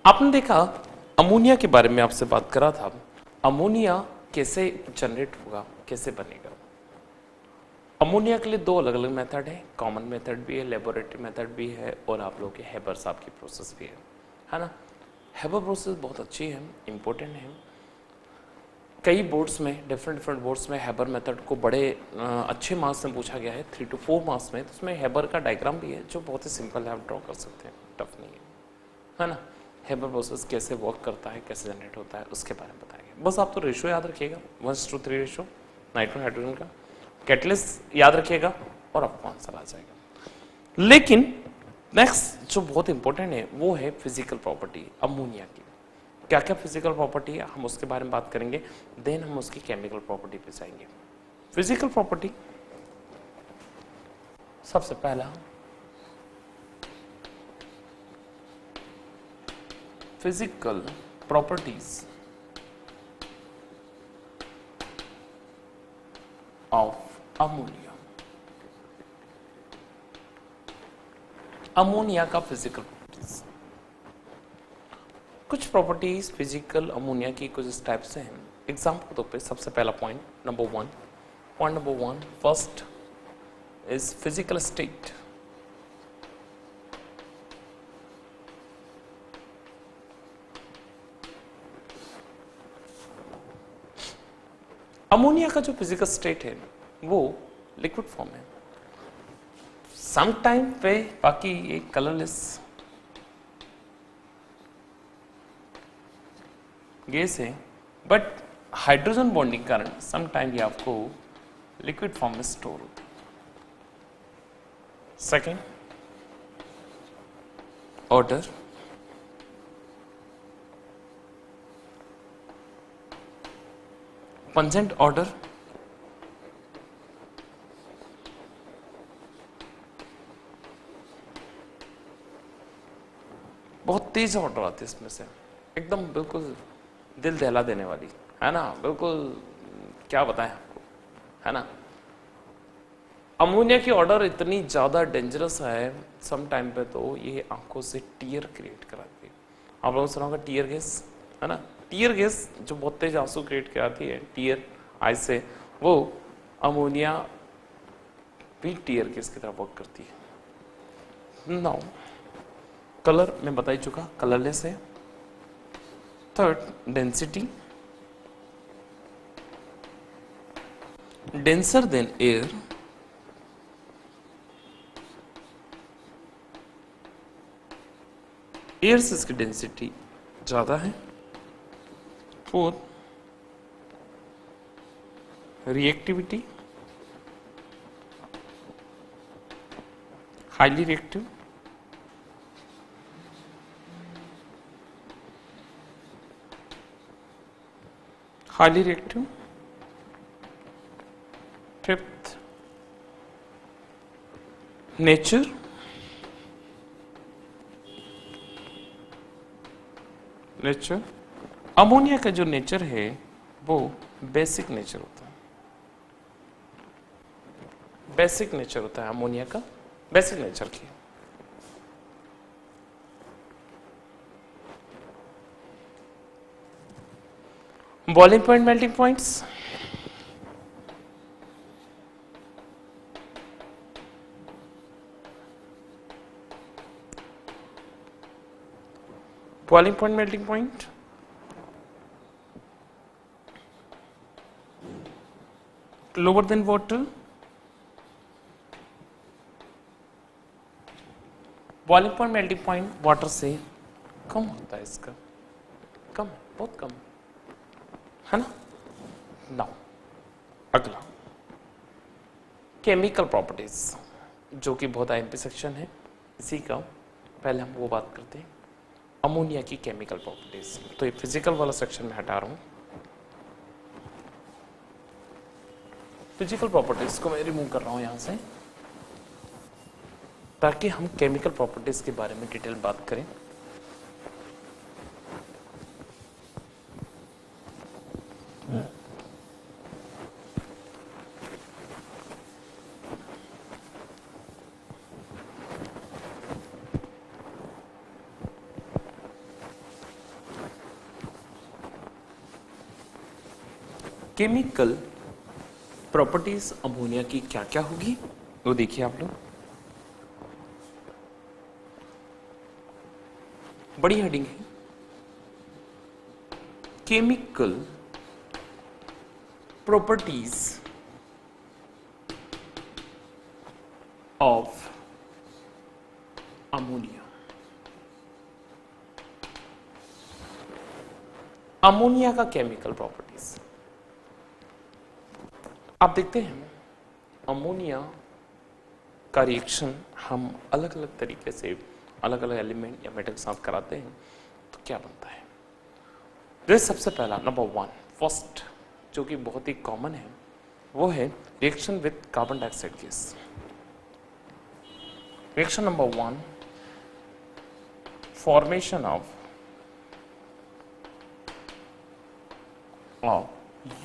आपने देखा अमोनिया के बारे में आपसे बात करा था। अमोनिया कैसे जनरेट होगा, कैसे बनेगा? अमोनिया के लिए दो अलग अलग मेथड है। कॉमन मेथड भी है, लेबोरेटरी मेथड भी है, और आप लोगों के हेबर साहब की प्रोसेस भी है ना। हेबर प्रोसेस बहुत अच्छी है, इंपॉर्टेंट है। कई बोर्ड्स में, डिफरेंट बोर्ड्स में हेबर मेथड को बड़े अच्छे मार्क्स में पूछा गया है, 3 to 4 मार्क्स में। तो उसमें हेबर का डायग्राम भी है जो बहुत ही सिंपल है, आप ड्रॉ कर सकते हैं, टफ नहीं है ना। हेबर प्रोसेस कैसे वर्क करता है, कैसे जनरेट होता है, उसके बारे में बताएंगे। बस आप तो रेशो याद रखिएगा, 1:3 रेशो नाइट्रोजन हाइड्रोजन का। कैटलिस्ट याद रखिएगा और आपको आंसर आ जाएगा। लेकिन नेक्स्ट जो बहुत इंपॉर्टेंट है वो है फिजिकल प्रॉपर्टी अमोनिया की। क्या क्या फिजिकल प्रॉपर्टी है, हम उसके बारे में बात करेंगे। देन हम उसकी केमिकल प्रॉपर्टी पे जाएंगे। फिजिकल प्रॉपर्टी, सबसे पहला physical properties of ammonia. Ammonia का फिजिकल प्रॉपर्टीज, कुछ प्रॉपर्टीज फिजिकल अमोनिया की कुछ इस टाइप से हैं। एग्जाम्पल के तौर पे सबसे पहला point number one, first is physical state. Ammonia का जो फिजिकल स्टेट है वो लिक्विड फॉर्म है। सम टाइम पे बाकी ये कलरलेस गैस है, बट हाइड्रोजन बॉन्डिंग के कारण सम टाइम ये आपको लिक्विड फॉर्म में स्टोर होता है। सेकेंड ऑर्डर, पंजेंट ऑर्डर, बहुत तेज ऑर्डर आती है इसमें से, एकदम बिल्कुल दिल दहला देने वाली, है ना। बिल्कुल क्या बताएं आपको, है ना। अमोनिया की ऑर्डर इतनी ज्यादा डेंजरस है सम टाइम पे तो ये आंखों से टीयर क्रिएट कराती है। आप लोगों ने सुना होगा टीयर गैस, है ना। टीयर गैस जो बहुत तेज आंसू क्रिएट कराती है, टीयर आई से, वो अमोनिया भी टीयर गैस की तरह वर्क करती है। नाउ कलर मैं बता ही चुका, कलरलेस है। Third density, denser then air, air से इसकी डेंसिटी ज्यादा है। Fourth reactivity, highly reactive. Highly reactive. Fifth nature, nature ammonia का जो नेचर है वो बेसिक नेचर होता है। बेसिक नेचर होता है अमोनिया का, बेसिक नेचर की। Boiling point, melting points, boiling point, melting point, lower than water, boiling point melting point water से कम होता है, इसका कम, बहुत कम, है ना। नाउ अगला केमिकल प्रॉपर्टीज, जो कि बहुत आईएमपी सेक्शन है इसी का। पहले हम वो बात करते हैं अमोनिया की केमिकल प्रॉपर्टीज। तो ये फिजिकल वाला सेक्शन में हटा रहा हूं, फिजिकल प्रॉपर्टीज को मैं रिमूव कर रहा हूं यहां से, ताकि हम केमिकल प्रॉपर्टीज के बारे में डिटेल बात करें। केमिकल प्रॉपर्टीज अमोनिया की क्या क्या होगी वो देखिए आप लोग। बड़ी हेडिंग है, chemical properties of ammonia. Ammonia का केमिकल प्रॉपर्टीज आप देखते हैं। अमोनिया का रिएक्शन हम अलग अलग तरीके से अलग अलग एलिमेंट या मेटल के साथ कराते हैं तो क्या बनता है। जैसे सबसे पहला नंबर 1 फर्स्ट जो कि बहुत ही कॉमन है वो है reaction with carbon dioxide gas. Reaction number 1 formation of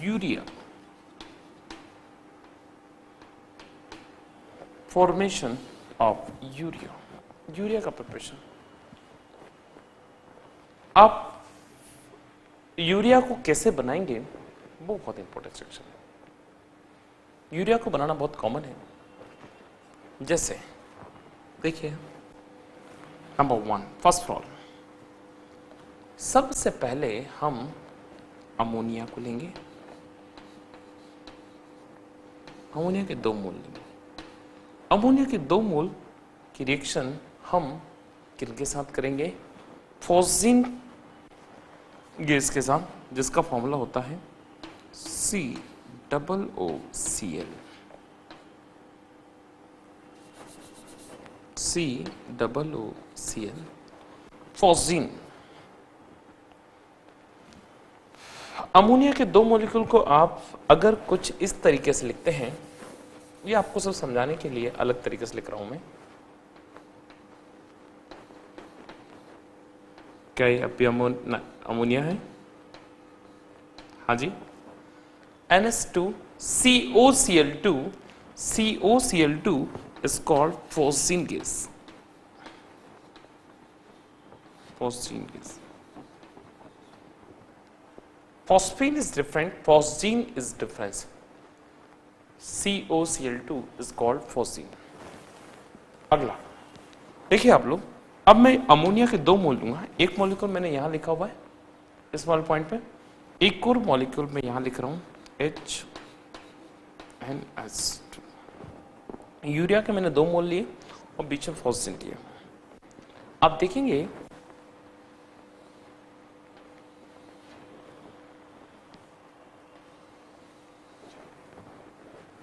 urea, formation of urea, urea का प्रिपरेशन। आप यूरिया को कैसे बनाएंगे वो बहुत इंपॉर्टेंट सेक्शन है। यूरिया को बनाना बहुत कॉमन है। जैसे देखिए नंबर 1 फर्स्ट ऑफ ऑल सबसे पहले हम अमोनिया को लेंगे। अमोनिया के 2 मोल लेंगे। अमोनिया के 2 मोल की रिएक्शन हम किनके साथ करेंगे, फॉस्जीन गैस के साथ, जिसका फॉर्मूला होता है COOCl। COOCl phosgene. अमोनिया के 2 मॉलिक्यूल को आप अगर कुछ इस तरीके से लिखते हैं, ये आपको सब समझाने के लिए अलग तरीके से लिख रहा हूं मैं। क्या ये अभी अमोनिया है? हाँ जी, NH2COCl2 COCl2 is called phosgene gas। phosgene gas। phosphine is different, phosgene is different। COCl2 is called phosgene। अगला देखिए आप लोग, अब मैं अमोनिया के 2 मोल लूंगा। एक मॉलिक्यूल मैंने यहां लिखा हुआ है इस वाले पॉइंट पे, एक और मॉलिक्यूल मैं यहां लिख रहा हूं HNS2। यूरिया के मैंने 2 मोल लिए और बीच में फॉस्फेट लिया। आप देखेंगे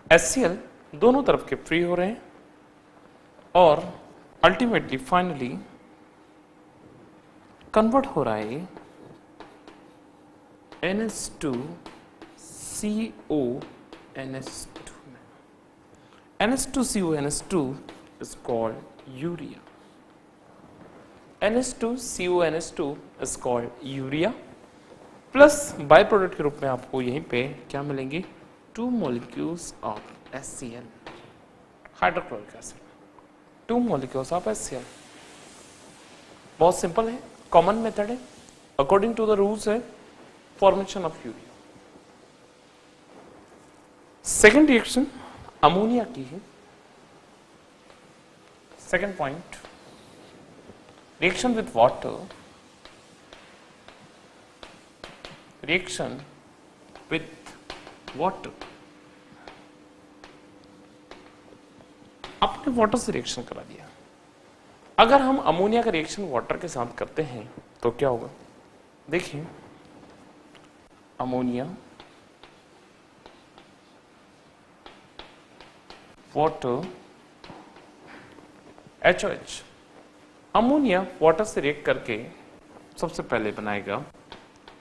HCl दोनों तरफ के फ्री हो रहे हैं और अल्टीमेटली फाइनली कन्वर्ट हो रहा है NH2CONH2 में। NH2CONH2 is called urea। NH2CONH2 is called urea plus by product के रूप में आपको यहीं पे क्या मिलेंगे, 2 molecules of HCl, hydrochloric acid. 2 molecules of HCl। बहुत सिंपल है, कॉमन मेथड है, अकॉर्डिंग टू द रूल्स है formation of urea. Second reaction ammonia की है। Second point reaction with water, reaction with water. आपने वाटर से रिएक्शन करा दिया। अगर हम अमोनिया का रिएक्शन वाटर के साथ करते हैं तो क्या होगा, देखिए ammonia water HOH। Ammonia water से रिएक्ट करके सबसे पहले बनाएगा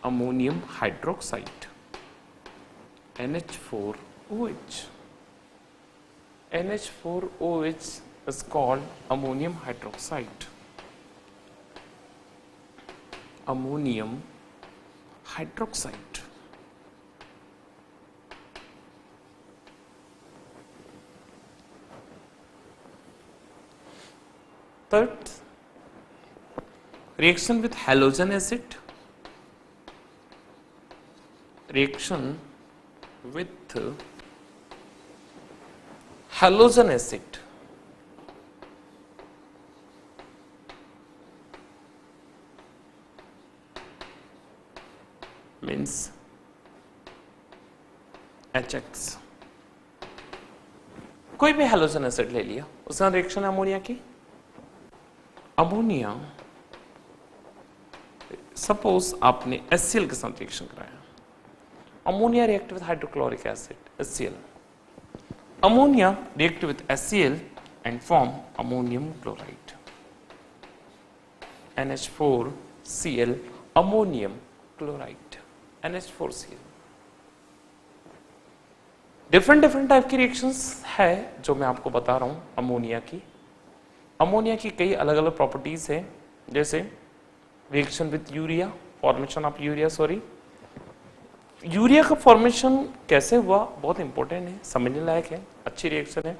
ammonium hydroxide NH4OH। NH4OH is called ammonium hydroxide। Ammonium hydroxide। Third, reaction with halogen acid, reaction with halogen acid means HX। कोई भी हेलोजन एसिड ले लिया, उसका रिएक्शन है अमोनिया की। अमोनिया सपोज आपने HCl के साथ रिएक्शन कराया, ammonia react with hydrochloric acid HCl, ammonia react with HCl and form ammonium chloride NH4Cl ammonium chloride NH4Cl। Different type की रिएक्शंस है जो मैं आपको बता रहा हूं अमोनिया की। अमोनिया की कई अलग अलग प्रॉपर्टीज है, जैसे reaction with urea, formation of urea, sorry urea का फॉर्मेशन कैसे हुआ बहुत इंपॉर्टेंट है, समझने लायक है, अच्छी रिएक्शन है।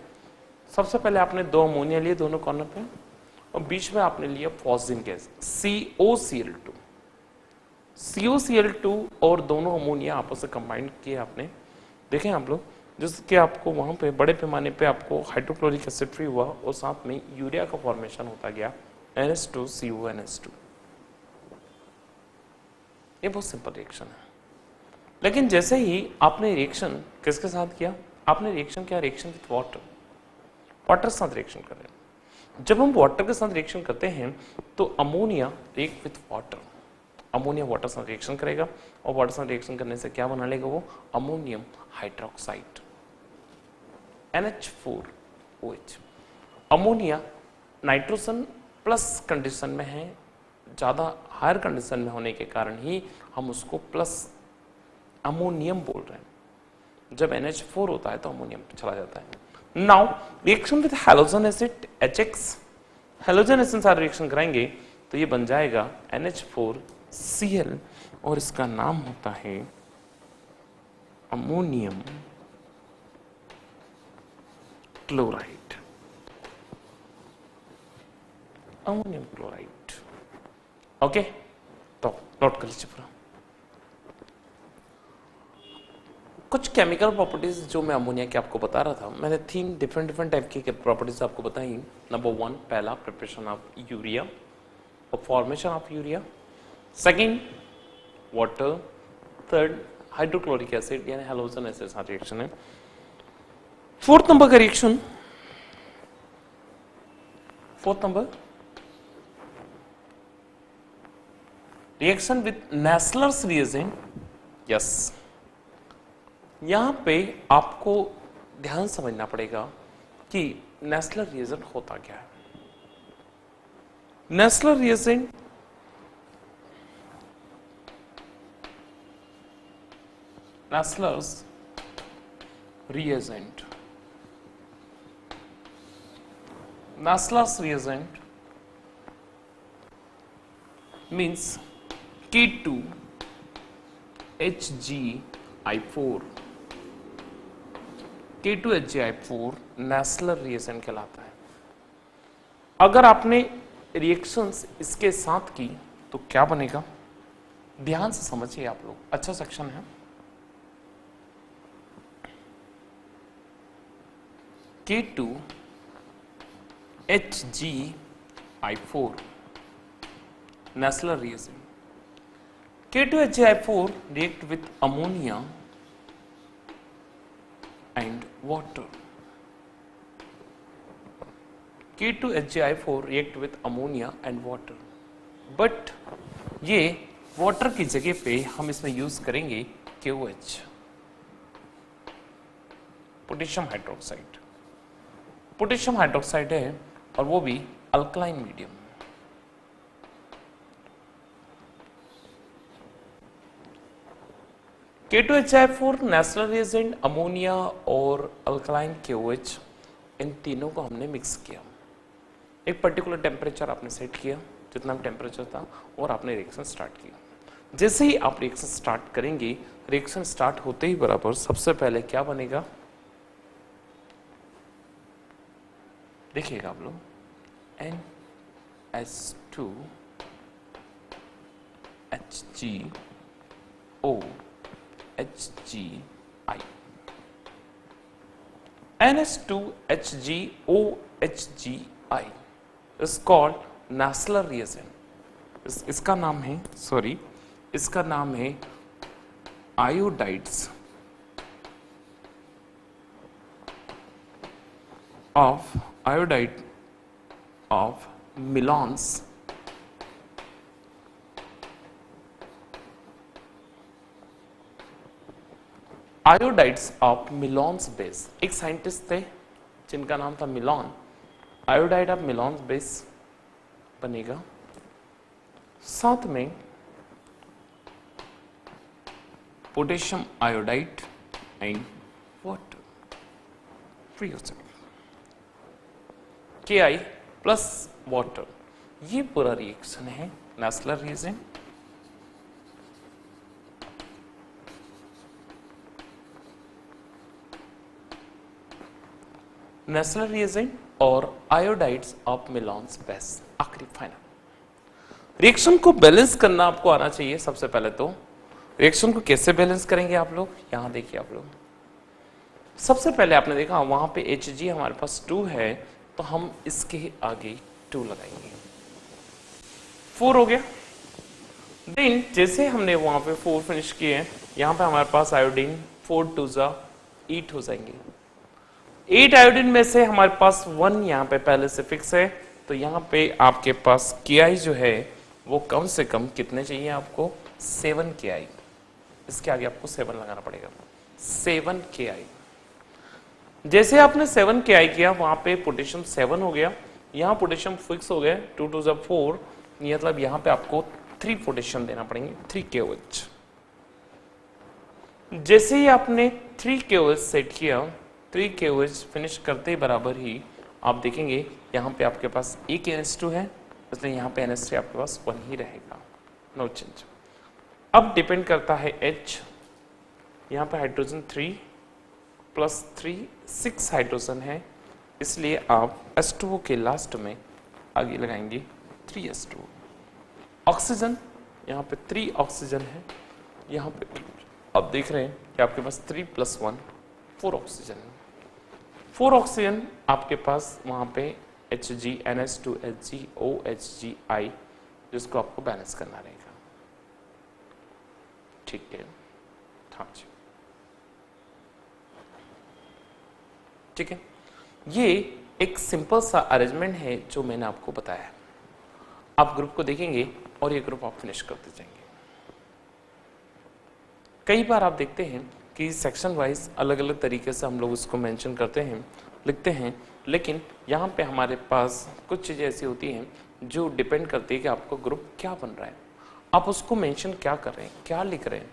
सबसे पहले आपने दो अमोनिया लिए दोनों कॉर्नर पे, और बीच में आपने लिया फॉस्फिन गैस COCl2, COCl2 और दोनों अमोनिया आपस में कंबाइन किए आपने, देखें आप लोग, जिसके आपको वहां पे बड़े पैमाने पे आपको हाइड्रोक्लोरिक एसिड फ्री हुआ और साथ में यूरिया का फॉर्मेशन होता गया NH2CONH2। ये बहुत सिंपल रिएक्शन है, लेकिन जैसे ही आपने रिएक्शन किसके साथ किया, आपने रिएक्शन किया रिएक्शन विथ वाटर, वाटर के साथ रिएक्शन कर रहे हैं। जब हम वाटर के साथ रिएक्शन करते हैं तो ammonia react with water, ammonia water साथ रिएक्शन करेगा और वाटर साथ रिएक्शन करने से क्या बना लेगा वो, ammonium hydroxide NH4OH। Ammonia nitrogen plus condition में है, ज्यादा हायर कंडीशन में होने के कारण ही हम उसको प्लस अमोनियम बोल रहे हैं। जब NH4 होता है तो अमोनियम चला जाता है। Now reaction with halogen acid HX, halogen acid साथ रिएक्शन कराएंगे तो ये बन जाएगा NH4Cl और इसका नाम होता है ammonium chloride, ammonium chloride. Okay, तो नोट कर लीजिए पूरा। कुछ केमिकल प्रॉपर्टीज जो मैं अमोनिया की आपको बता रहा था, मैंने 3 डिफरेंट टाइप की प्रॉपर्टीज आपको बताई। नंबर 1 पहला प्रिपरेशन ऑफ यूरिया और formation of urea, second water, third hydrochloric acid यानी हैलोजन एसिड साथ रिएक्शन है। फोर्थ नंबर का reaction, fourth number reaction with Nessler's reagent. Yes, यहां पे आपको ध्यान समझना पड़ेगा कि नेस्लर रिएजेंट होता क्या है। Nessler reagent Nessler's reagent Nessler's reagent means K2HgI4, K2HgI4 Nessler reagent कहलाता है। अगर आपने रिएक्शंस इसके साथ की तो क्या बनेगा, ध्यान से समझिए आप लोग, अच्छा सेक्शन है। K2HgI4 Nessler reagent, K2HgI4 react with ammonia and water. K2HgI4 react with ammonia and water. But ये वाटर की जगह पे हम इसमें यूज करेंगे KOH, potassium hydroxide. Potassium hydroxide है और वो भी alkaline medium. K2HgI4 Nessler reagent, ammonia और अल्कलाइन KOH, इन तीनों को हमने मिक्स किया। एक पर्टिकुलर टेम्परेचर आपने सेट किया, जितना टेम्परेचर था, और आपने रिएक्शन स्टार्ट किया। जैसे ही आप रिएक्शन स्टार्ट करेंगे, रिएक्शन स्टार्ट होते ही बराबर सबसे पहले क्या बनेगा, देखिएगा आप लोग, NH2HgO Hg NH2HgOHgi is called Nassler reagent. इसका नाम है इसका नाम है iodides of Millon's iodides of Millon's base. एक साइंटिस्ट थे जिनका नाम था Millon. Iodide of Millon's base बनेगा, साथ में potassium iodide and water free हो जाएगा, Ki प्लस वाटर। ये पूरा रिएक्शन है नेस्लर रिएजेंट। नेस्लर रिएजेंट और आयोडाइड्स ऑफ मिलॉन्स बेस। आखिरी फाइनल रिएक्शन को बैलेंस करना आपको आना चाहिए। सबसे पहले तो रिएक्शन को कैसे बैलेंस करेंगे आप लोग, यहां देखिए आप लोग। सबसे पहले आपने देखा वहां पे Hg हमारे पास 2 है, तो हम इसके आगे 2 लगाएंगे, 4 हो गया। देन जैसे हमने वहां पे 4 फिनिश किए, यहां पे हमारे पास आयोडीन 4 2 जा 8 हो जाएंगे। 8 आयोडीन में से हमारे पास 1 यहाँ पे पहले से फिक्स है, तो यहाँ पे आपके पास Ki जो है वो कम से कम कितने चाहिए आपको, 7 Ki। इसके आगे आपको 7 लगाना पड़ेगा, 7 Ki। जैसे आपने 7 Ki किया, वहां पे पोटेशियम 7 हो गया, यहाँ पोटेशियम फिक्स हो गया 2 2 4, मतलब यहाँ पे आपको 3 पोटेशियम देना पड़ेंगे, 3 KOH। जैसे ही आपने 3 KOH सेट किया, 3 KOH फिनिश करते ही बराबर ही आप देखेंगे यहाँ पे आपके पास एक NH2 है, इसलिए यहाँ पे NH3 आपके पास 1 ही रहेगा, नो चेंज। अब डिपेंड करता है H, यहाँ पे हाइड्रोजन 3 प्लस 3 6 हाइड्रोजन है, इसलिए आप H2O के लास्ट में आगे लगाएंगे 3H2O। ऑक्सीजन यहाँ पे 3 ऑक्सीजन है, यहाँ पे आप देख रहे हैं कि आपके पास 3 + 1 4 ऑक्सीजन है। 4 ऑक्सीजन आपके पास वहां पे Hg NH2Hg OHgi, जिसको आपको बैलेंस करना रहेगा, ठीक है। हाँ जी, ठीक है। ये एक सिंपल सा अरेंजमेंट है जो मैंने आपको बताया। आप ग्रुप को देखेंगे और ये ग्रुप आप फिनिश करते जाएंगे। कई बार आप देखते हैं कि सेक्शन वाइज अलग अलग तरीके से हम लोग उसको मेंशन करते हैं, लिखते हैं, लेकिन यहाँ पे हमारे पास कुछ चीज़ें ऐसी होती हैं जो डिपेंड करती है कि आपका ग्रुप क्या बन रहा है, आप उसको मेंशन क्या कर रहे हैं, क्या लिख रहे हैं,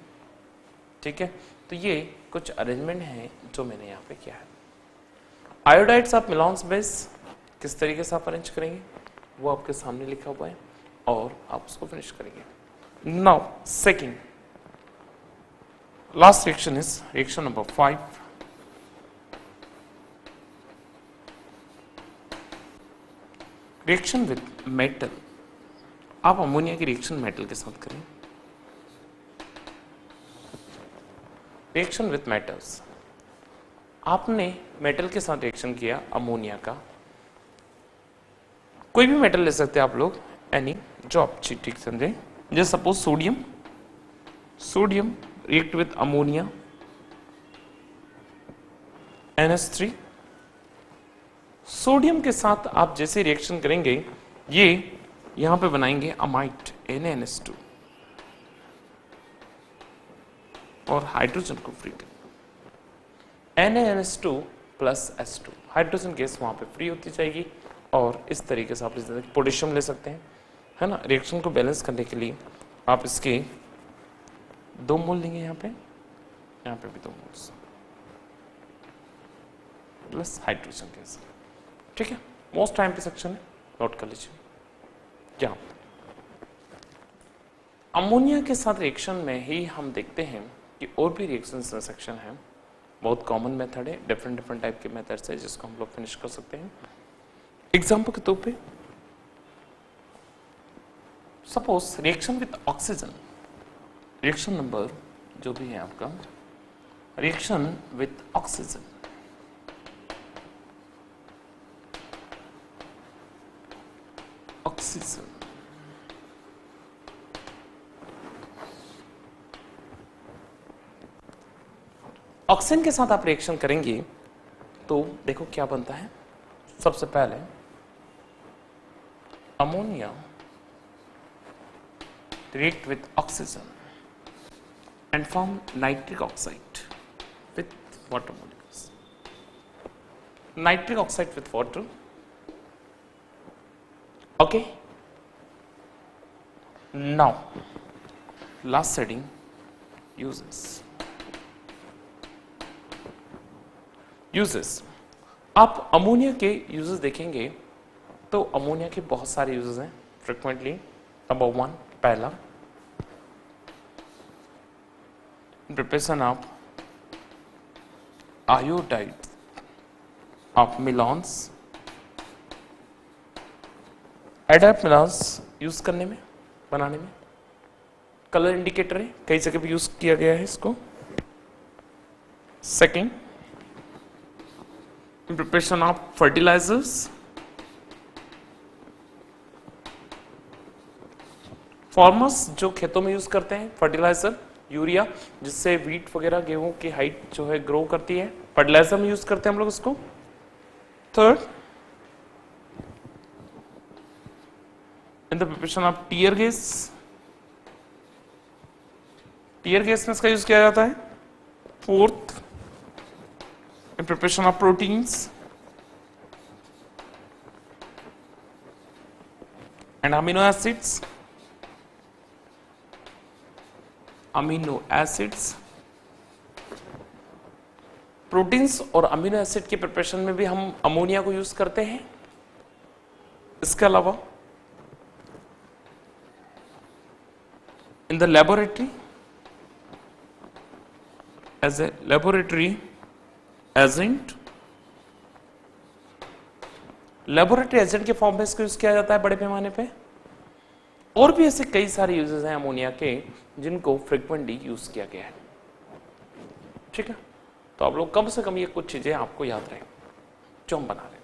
ठीक है। तो ये कुछ अरेंजमेंट है जो मैंने यहाँ पे किया है। आयोडाइड्स ऑफ मिलॉन्स बेस किस तरीके से आप अरेंज करेंगे वो आपके सामने लिखा हुआ है और आप उसको फिनिश करेंगे। Now second last reaction is reaction number 5. Reaction with metal. आप अमोनिया की रिएक्शन मेटल के साथ करें। रिएक्शन विद मेटल्स, आपने मेटल के साथ रिएक्शन किया अमोनिया का, कोई भी मेटल ले सकते हैं आप लोग, एनी जो आप ठीक समझे। जैसे suppose sodium react with ammonia NH3। Sodium के साथ आप जैसे रिएक्शन करेंगे, ये यहां पे बनाएंगे अमाइट NaNH2 और हाइड्रोजन को फ्री कर NaNH2 plus H2, hydrogen gas वहां पे फ्री होती जाएगी और इस तरीके से आप पोटेशियम ले सकते हैं, है ना। रिएक्शन को बैलेंस करने के लिए आप इसके 2 मोल लेंगे, यहाँ पे भी 2 मोल्स प्लस हाइड्रोजन गैस, ठीक है। मोस्ट टाइम पे सेक्शन है, नोट कर लीजिए। क्या अमोनिया के साथ रिएक्शन में ही हम देखते हैं कि और भी रिएक्शन सेक्शन है, बहुत कॉमन मेथड है, डिफरेंट टाइप के मेथड्स है जिसको हम लोग फिनिश कर सकते हैं। एग्जाम्पल के तौर पे suppose reaction with oxygen, reaction number जो भी है आपका reaction with oxygen, oxygen oxygen के साथ आप रिएक्शन करेंगे तो देखो क्या बनता है। सबसे पहले ammonia react with oxygen and form nitric oxide with water molecules. Nitric oxide with water. Okay. Now, last setting uses. Uses. आप अमोनिया के यूजेस देखेंगे तो अमोनिया के बहुत सारे यूजेस हैं फ्रिक्वेंटली। नंबर 1 पहला preparation of iodide of Millon's, adapt Millon's use करने में, बनाने में। कलर इंडिकेटर है, कई जगह भी यूज किया गया है इसको। Second preparation of fertilisers, farmers जो खेतों में यूज करते हैं फर्टिलाइजर, यूरिया, जिससे वीट वगैरह गेहूं की हाइट जो है ग्रो करती है, फर्टिलाइजर में यूज करते हैं हम लोग उसको। Third in the preparation of tear gas, tear gas में इसका यूज किया जाता है। Fourth in preparation of proteins and amino acids, amino acids, proteins और अमीनो एसिड के प्रिपरेशन में भी हम अमोनिया को यूज करते हैं। इसके अलावा in the laboratory as a laboratory agent, laboratory agent के फॉर्म में इसको यूज किया जाता है बड़े पैमाने पे। और भी ऐसे कई सारे यूजेस हैं अमोनिया के जिनको फ्रिक्वेंटली यूज किया गया है। ठीक है, तो आप लोग कम से कम ये कुछ चीजें आपको याद रहे जो हम बना रहे हैं।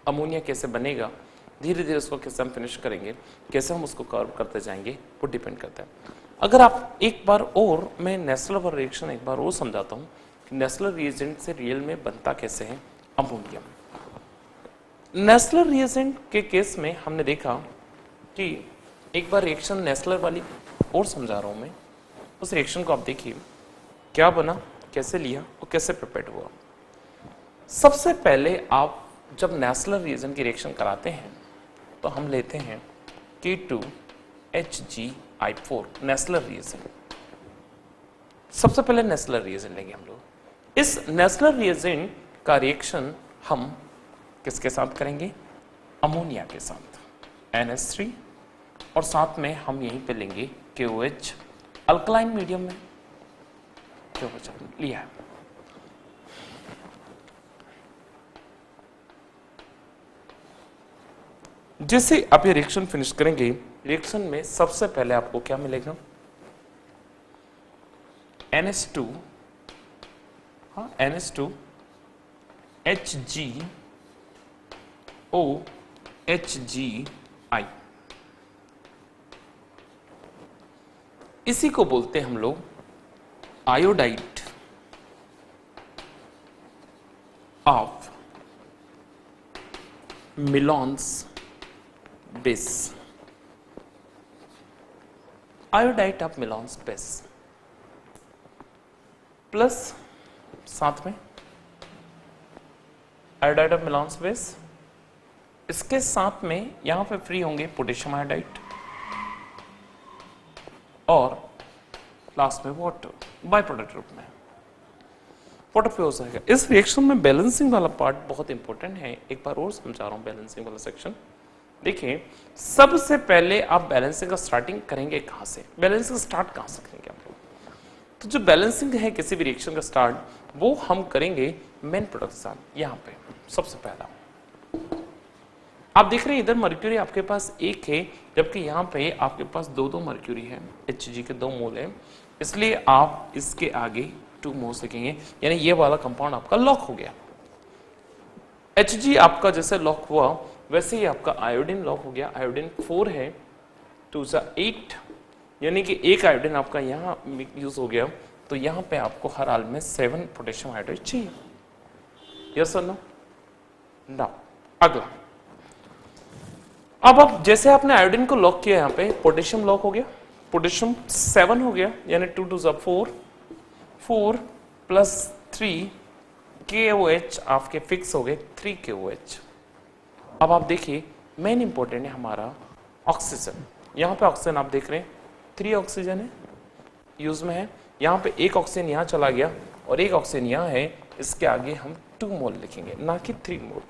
अमोनिया कैसे बनेगा, धीरे धीरे उसको कैसे हम फिनिश करेंगे, कैसे हम उसको कर्व करते जाएंगे, वो डिपेंड करता है। अगर आप एक बार और, मैं नेस्लर रिएक्शन एक बार और समझाता हूं कि नेस्लर रिएजेंट से रियल में बनता कैसे है अमोनिया। नेस्लर रिएजेंट के केस में हमने देखा कि एक बार रिएक्शन नेस्लर वाली और समझा रहा हूं मैं, उस रिएक्शन को आप देखिए क्या बना, कैसे लिया और कैसे प्रिपेयर हुआ। सबसे पहले आप जब नेस्लर रिएजेंट की रिएक्शन कराते हैं तो हम लेते हैं K2HgI4 नेस्लर रिएजेंट। सबसे पहले नेस्लर रिएजेंट लेंगे हम लोग। इस नेस्लर रिएजेंट का रिएक्शन हम किसके साथ करेंगे, अमोनिया के साथ, NH3, और साथ में हम यहीं पे लेंगे KOH अल्कलाइन मीडियम में, KOH लिया है। जैसे आप ये रिएक्शन फिनिश करेंगे, रिएक्शन में सबसे पहले आपको क्या मिलेगा, NH2, हाँ NH2 HgOHgI, इसी को बोलते हैं हम लोग iodide of Millon's base, iodide of Millon's base plus साथ में आयोडाइड ऑफ मिलॉन्स बेस, इसके साथ में यहां पे फ्री होंगे पोटेशियम आयोडाइड और लास्ट में वाटर बाय प्रोडक्ट रूप में वाटर फ्लो हो जाएगा। इस रिएक्शन में बैलेंसिंग वाला पार्ट बहुत इंपॉर्टेंट है, एक बार और समझा रहा हूं बैलेंसिंग वाला सेक्शन। देखिए सबसे पहले आप बैलेंसिंग का स्टार्टिंग करेंगे कहां से, बैलेंसिंग स्टार्ट कहां से करेंगे आप लोग, तो जो बैलेंसिंग है किसी भी रिएक्शन का स्टार्ट वो हम करेंगे मेन प्रोडक्ट के साथ। यहां पे सबसे पहला आप देख रहे हैं इधर मर्क्यूरी आपके पास एक है, जबकि यहां पे आपके पास दो मर्क्यूरी है, Hg के 2 मोल है। इसलिए आप इसके आगे 2 मोल्स लिखेंगे, यानी ये वाला कंपाउंड आपका लॉक हो गया। Hg आपका जैसे लॉक हुआ वैसे ही आपका आयोडीन लॉक हो गया। आयोडीन 4 है, 2 सा 8, यानी कि एक आयोडीन आपका यहाँ यूज हो गया, तो यहाँ पे आपको हर हाल में 7 पोटेशियम हाइड्रेट चाहिए। यस और नो? नाउ अगला, अब जैसे आपने आयोडीन को लॉक किया, यहाँ पे पोटेशियम लॉक हो गया, पोटेशियम 7 हो गया, यानी 2 2 सा 4, 4 प्लस 3 KOH आपके फिक्स हो गए 3 KOH। अब आप देखिए मेन इंपॉर्टेंट है हमारा ऑक्सीजन। यहाँ पे ऑक्सीजन आप देख रहे हैं 3 ऑक्सीजन है यूज में है, यहाँ पे एक ऑक्सीजन यहाँ चला गया और एक ऑक्सीजन यहाँ है, इसके आगे हम 2 मोल लिखेंगे, ना कि 3 मोल।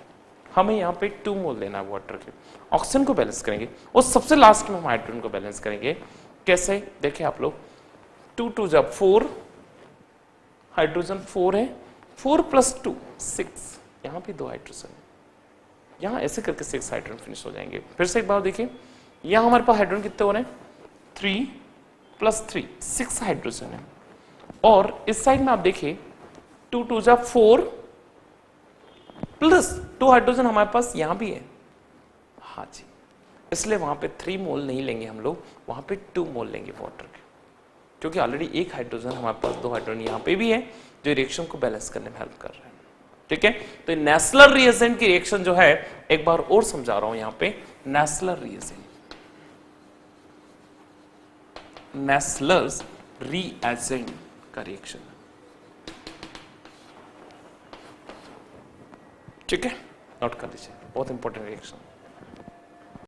हमें यहाँ पे 2 मोल लेना है वाटर के। ऑक्सीजन को बैलेंस करेंगे और सबसे लास्ट में हम हाइड्रोजन को बैलेंस करेंगे। कैसे देखिए आप लोग, 2 2 जब 4, हाइड्रोजन 4 है, 4 प्लस 2 6, यहाँ पे 2 हाइड्रोजन है, यहाँ ऐसे करके 6 हाइड्रोजन फिनिश हो जाएंगे। फिर से एक बार देखिए, यहाँ हमारे पास हाइड्रोजन कितने हो रहे हैं, 3 प्लस 3 6 हाइड्रोजन है, और इस साइड में आप देखिए 2 2 जा 4 प्लस 2 हाइड्रोजन हमारे पास यहाँ भी है। हाँ जी, इसलिए वहां पे 3 मोल नहीं लेंगे हम लोग, वहां पे 2 मोल लेंगे वाटर के, क्योंकि ऑलरेडी एक हाइड्रोजन हमारे पास, 2 हाइड्रोजन यहाँ पे भी है जो रिएक्शन को बैलेंस करने में हेल्प कर रहे हैं। ठीक है, तो नेस्लर रिएजेंट की रिएक्शन जो है, एक बार और समझा रहा हूं यहाँ पे, नेस्लर रिएजेंट, नेस्लर्स रिएजेंट का रिएक्शन। ठीक है, नोट कर लीजिए, बहुत इंपॉर्टेंट रिएक्शन।